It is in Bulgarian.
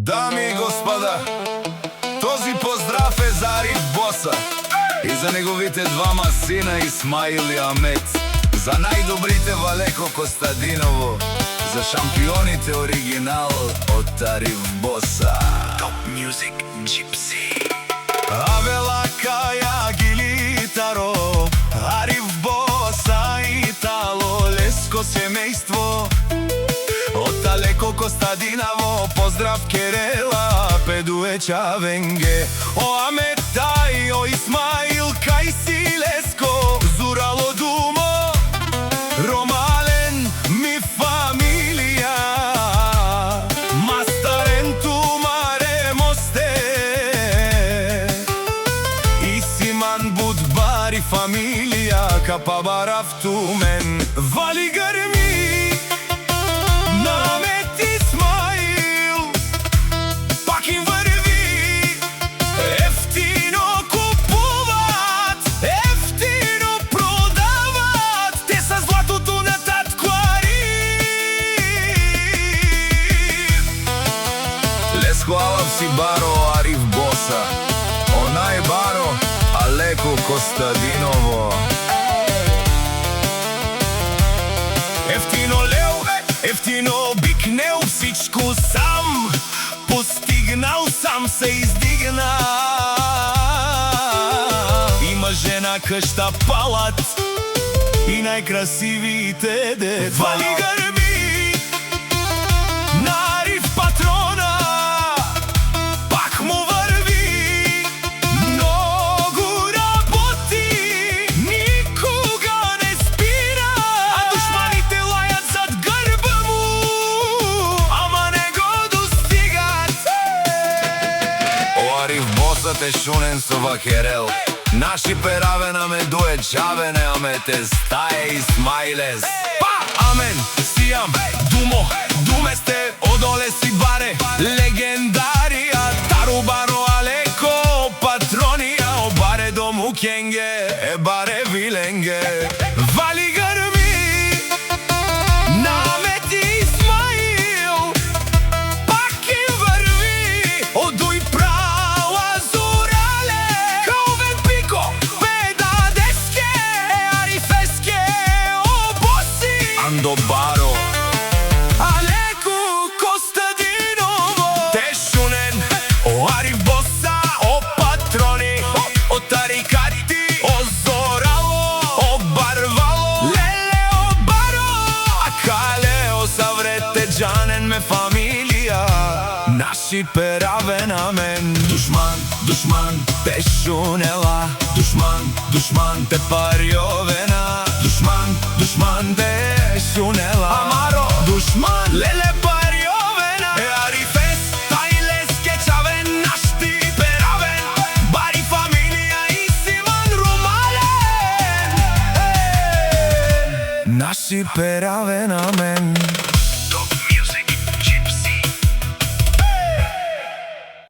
Дами и господа, този поздрав е за Ариф Боса и за неговите двама сина Исмаил и Амет, за најдобрите Валеко Костадиново, за шампионите оригинал од Ариф Боса. Top Music Gypsy. Авела Каја Гилитаро, Ариф Боса и Тало Леско семејство. Од Алеко Костадиново поздрав Керела, Педуе Чавенге, о Аметај, о Исмаил кај си Леско, Зурало Думо, Ромален ми фамилија, Мастарен Тумаре Мосте, Исиман Будбари фамилија, Капабарав Тумен, Вали Грми, Алав си баро Ариф Боса, онај баро Алеко Костадиново. Ефтино леу, ефтино бикнеу, всичко сам постигнал, сам се издигна. Има жена, къща, палат и најкрасивите деца. Вали гърби на Ариф патрона, те шунен со вакерел, наши перавена ме дуе чавене, аме те стае Исмаилес. Па, амен, сијам, думо, думесте, одоле си баре, легендарија, Тарубаро Алеко, патронија, о баре до Мукенге, е баре Виленге. Вали грми, намети Исмаил, пак им врви, одуј Баро Алеко Костадиново, те шунен, о Ариф Боса, о патрони, о тарикати, о Зорало, о Барвало, леле о баро, а кале о саврете джанен ме фамилија, наши перавен амен. Душман, душман, те шунела, душман, душман, те париовена, душман, душман, те шунела, амаро, душман, леле париовена, е Арифес, тај Леске чавен, нашти перавен, бари фамилија Исиман Ромален, наши перавен амен.